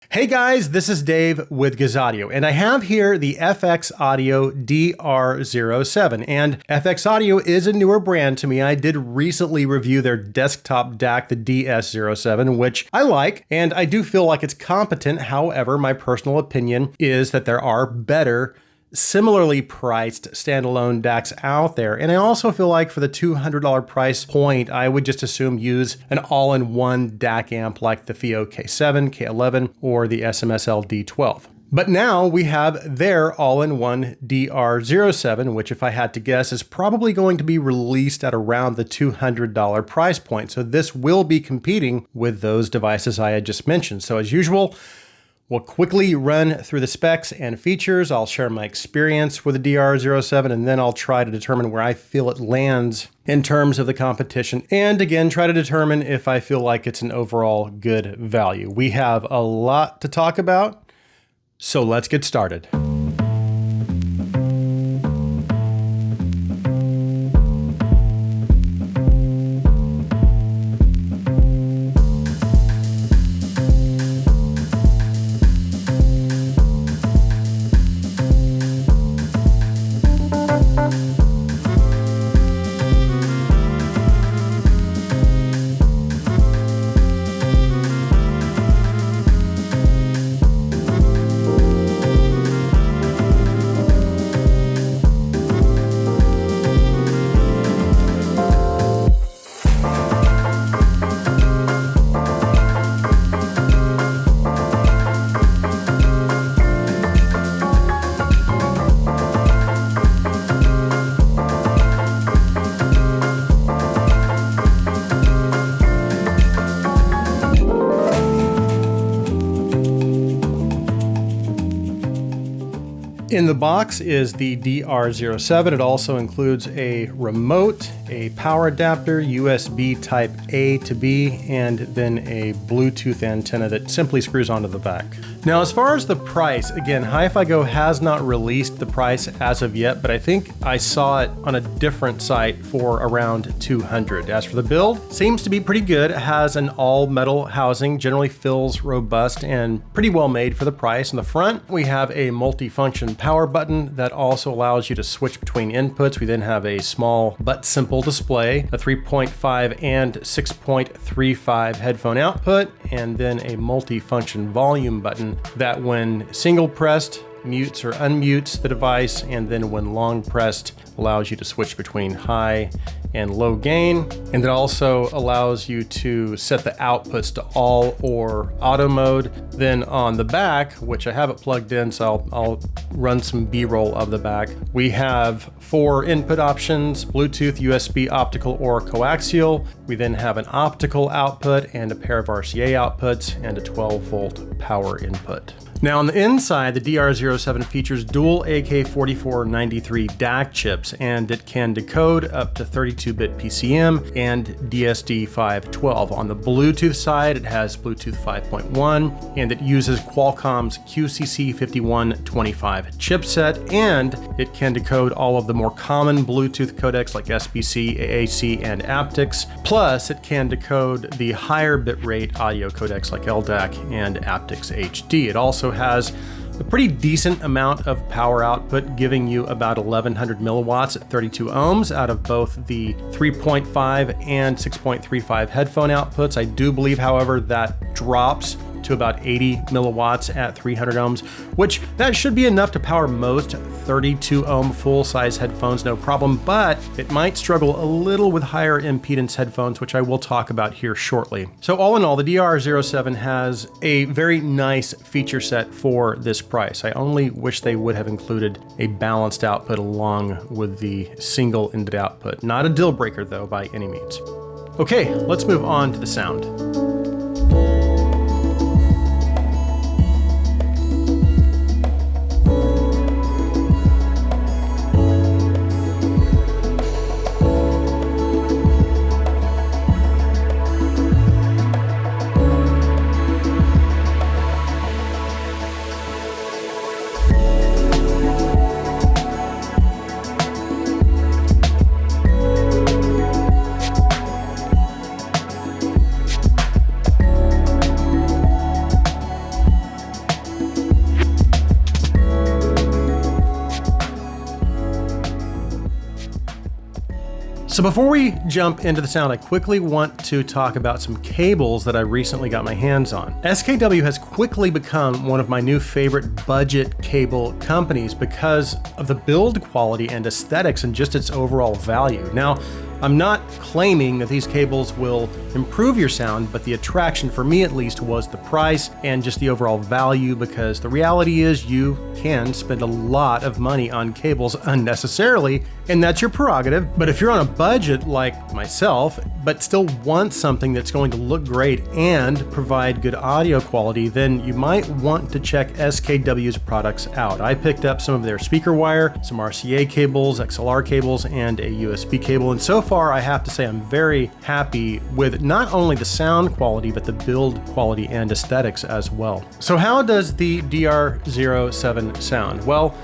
Hey guys, this is Dave with Gazaudio, and I have here the FX Audio DR07. And FX Audio is a newer brand to me. I did recently review their desktop DAC, the DS07, which I like, and I do feel like it's competent. However, my personal opinion is that there are better, similarly priced standalone DACs out there. And I also feel like for the $200 price point, I would just assume use an all-in-one DAC amp like the FIO K7, K11, or the SMSL D12. But now we have their all-in-one DR07, which if I had to guess is probably going to be released at around the $200 price point. So this will be competing with those devices I had just mentioned. So as usual, we'll quickly run through the specs and features. I'll share my experience with the DR07, and then I'll try to determine where I feel it lands in terms of the competition. And again, try to determine if I feel like it's an overall good value. We have a lot to talk about, so let's get started. In the box is the DR07. It also includes a remote, a power adapter, USB type A to B, and then a Bluetooth antenna that simply screws onto the back. Now, as far as the price, again, HiFiGo has not released the price as of yet, but I think I saw it on a different site for around $200. As for the build, seems to be pretty good. It has an all metal housing, generally feels robust and pretty well made for the price. In the front, we have a multi-function power button that also allows you to switch between inputs. We then have a small but simple display, a 3.5 and 6.35 headphone output, and then a multi-function volume button that when single pressed mutes or unmutes the device, and then when long pressed allows you to switch between high and low gain. And it also allows you to set the outputs to all or auto mode. Then on the back, which I have it plugged in, so I'll run some B-roll of the back. We have 4 input options: Bluetooth, USB, optical, or coaxial. We then have an optical output and a pair of RCA outputs and a 12-volt power input. Now on the inside, the DR07 features dual AK4493 DAC chips, and it can decode up to 32-bit PCM and DSD512. On the Bluetooth side, it has Bluetooth 5.1, and it uses Qualcomm's QCC5125 chipset, and it can decode all of the more common Bluetooth codecs like SBC, AAC, and aptX. Plus, it can decode the higher bitrate audio codecs like LDAC and aptX HD. It also has a pretty decent amount of power output, giving you about 1100 milliwatts at 32 ohms out of both the 3.5 and 6.35 headphone outputs. I do believe, however, that drops to about 80 milliwatts at 300 ohms, which that should be enough to power most 32 ohm full-size headphones, no problem, but it might struggle a little with higher impedance headphones, which I will talk about here shortly. So all in all, the DR07 has a very nice feature set for this price. I only wish they would have included a balanced output along with the single-ended output. Not a deal breaker though, by any means. Okay, let's move on to the sound. So before we jump into the sound, I quickly want to talk about some cables that I recently got my hands on. SKW has quickly become one of my new favorite budget cable companies because of the build quality and aesthetics and just its overall value. Now, I'm not claiming that these cables will improve your sound, but the attraction for me at least was the price and just the overall value, because the reality is you can spend a lot of money on cables unnecessarily, and that's your prerogative. But if you're on a budget like myself, but still want something that's going to look great and provide good audio quality, then you might want to check SKW's products out. I picked up some of their speaker wire, some RCA cables, XLR cables, and a USB cable, and so far I have to say I'm very happy with not only the sound quality, but the build quality and aesthetics as well. So how does the DR07 sound? Well,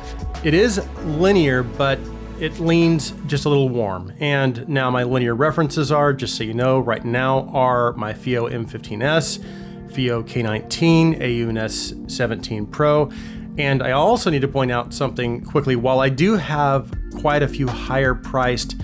it is linear, but it leans just a little warm. And now my linear references are, just so you know, right now are my FIO M15S, FIO K19, AUNS 17 Pro. And I also need to point out something quickly. While I do have quite a few higher priced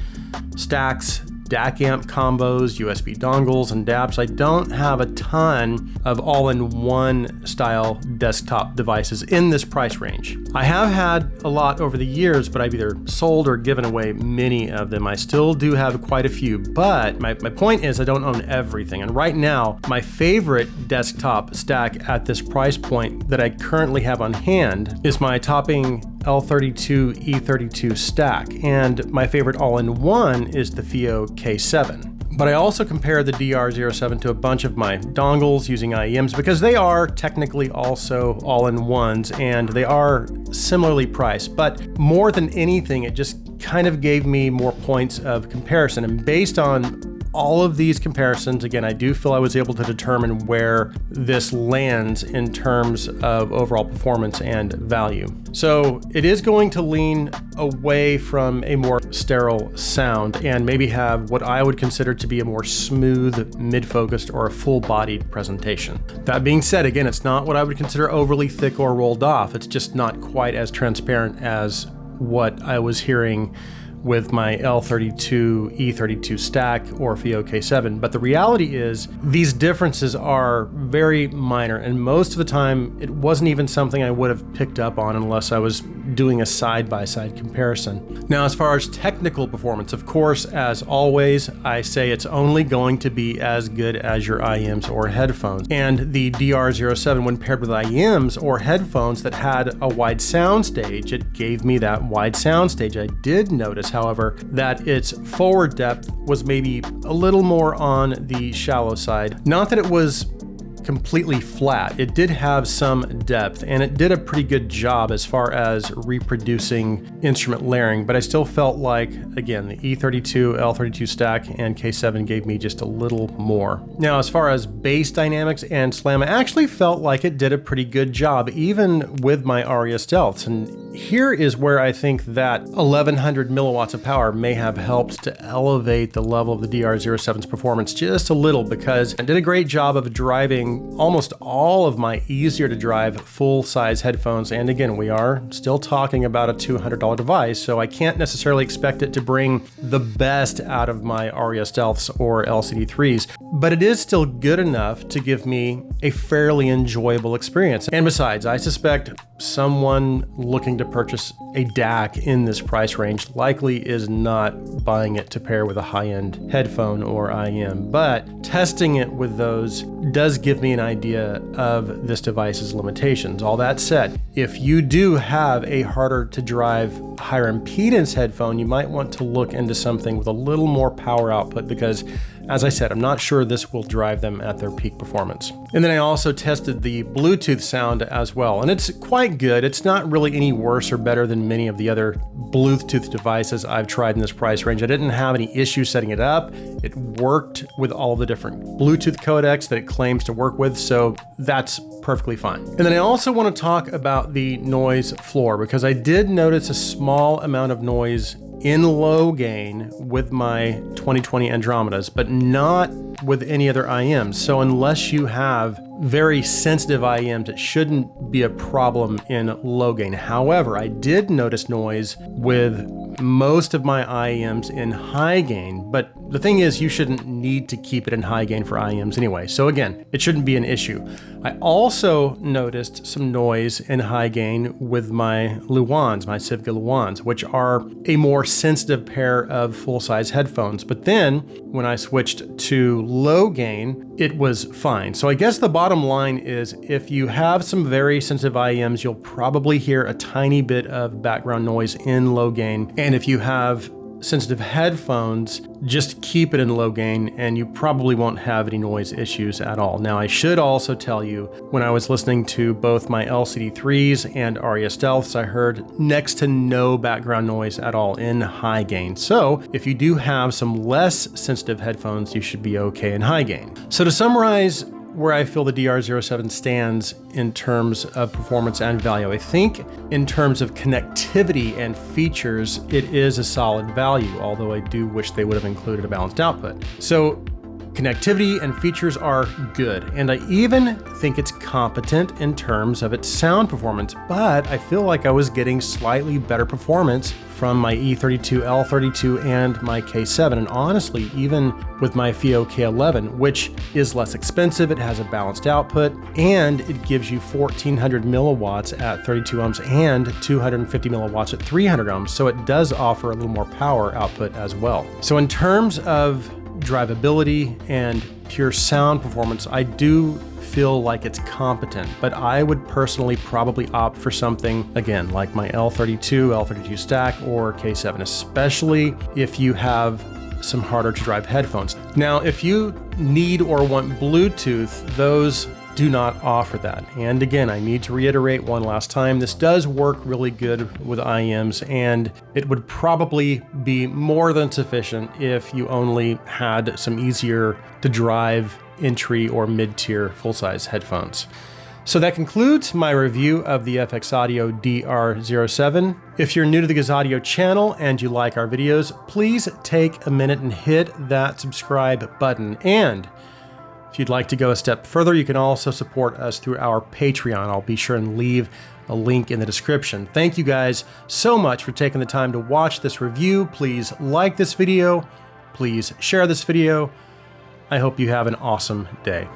stacks, DAC amp combos, USB dongles, and DAPs, I don't have a ton of all-in-one style desktop devices in this price range. I have had a lot over the years, but I've either sold or given away many of them. I still do have quite a few, but my point is I don't own everything. And right now, my favorite desktop stack at this price point that I currently have on hand is my Topping L32 E32 stack, and my favorite all-in-one is the FIO K7. But I also compare the DR07 to a bunch of my dongles using IEMs because they are technically also all-in-ones and they are similarly priced. But more than anything, it just kind of gave me more points of comparison. And based on all of these comparisons, again, I do feel I was able to determine where this lands in terms of overall performance and value. So it is going to lean away from a more sterile sound and maybe have what I would consider to be a more smooth, mid-focused, or a full-bodied presentation. That being said, again, it's not what I would consider overly thick or rolled off. It's just not quite as transparent as what I was hearing with my L32 E32 stack or FIO K7. But the reality is these differences are very minor, and most of the time it wasn't even something I would have picked up on unless I was doing a side-by-side comparison. Now, as far as technical performance, of course, as always, I say it's only going to be as good as your IEMs or headphones. And the DR07, when paired with IEMs or headphones that had a wide sound stage, it gave me that wide sound stage. I did notice, however, that its forward depth was maybe a little more on the shallow side. Not that it was completely flat. It did have some depth, and it did a pretty good job as far as reproducing instrument layering, but I still felt like, again, the E32, L32 stack, and K7 gave me just a little more. Now, as far as bass dynamics and slam, I actually felt like it did a pretty good job, even with my Aria Stealths, and here is where I think that 1100 milliwatts of power may have helped to elevate the level of the DR07's performance just a little, because it did a great job of driving almost all of my easier to drive full-size headphones. And again, we are still talking about a $200 device, so I can't necessarily expect it to bring the best out of my Aria Stealths or LCD3s, but it is still good enough to give me a fairly enjoyable experience. And besides, I suspect someone looking to purchase a DAC in this price range likely is not buying it to pair with a high-end headphone or IEM, but testing it with those does give me an idea of this device's limitations. All that said, if you do have a harder to drive higher impedance headphone, you might want to look into something with a little more power output because, as I said, I'm not sure this will drive them at their peak performance. And then I also tested the Bluetooth sound as well, and it's quite good. It's not really any worse or better than many of the other Bluetooth devices I've tried in this price range. I didn't have any issues setting it up. It worked with all the different Bluetooth codecs that it claims to work with, so that's perfectly fine. And then I also want to talk about the noise floor, because I did notice a small amount of noise in low gain with my 2020 Andromedas, but not with any other IEMs. So unless you have very sensitive IEMs, it shouldn't be a problem in low gain. However, I did notice noise with most of my IEMs in high gain, but the thing is you shouldn't need to keep it in high gain for IEMs anyway. So again, it shouldn't be an issue. I also noticed some noise in high gain with my Luans, my Civica Luans, which are a more sensitive pair of full-size headphones. But then when I switched to low gain, it was fine. So I guess the bottom line is if you have some very sensitive IEMs, you'll probably hear a tiny bit of background noise in low gain. And if you have sensitive headphones, just keep it in low gain and you probably won't have any noise issues at all. Now, I should also tell you, when I was listening to both my LCD3s and Aria Stealths, I heard next to no background noise at all in high gain. So if you do have some less sensitive headphones, you should be okay in high gain. So to summarize where I feel the DR07 stands in terms of performance and value, I think in terms of connectivity and features, it is a solid value, although I do wish they would have included a balanced output. So connectivity and features are good, and I even think it's competent in terms of its sound performance, but I feel like I was getting slightly better performance from my E32, L32, and my K7, and honestly, even with my FIO K11, which is less expensive, it has a balanced output, and it gives you 1400 milliwatts at 32 ohms and 250 milliwatts at 300 ohms, so it does offer a little more power output as well. So in terms of drivability and pure sound performance, I do feel like it's competent, but I would personally probably opt for something, again, like my L32, L32 stack, or K7, especially if you have some harder to drive headphones. Now, if you need or want Bluetooth, those do not offer that. And again, I need to reiterate one last time, this does work really good with IEMs, and it would probably be more than sufficient if you only had some easier to drive entry or mid-tier full-size headphones. So that concludes my review of the FX Audio DR07. If you're new to the Gazaudio channel and you like our videos, please take a minute and hit that subscribe button. And if you'd like to go a step further, you can also support us through our Patreon. I'll be sure and leave a link in the description. Thank you guys so much for taking the time to watch this review. Please like this video. Please share this video. I hope you have an awesome day.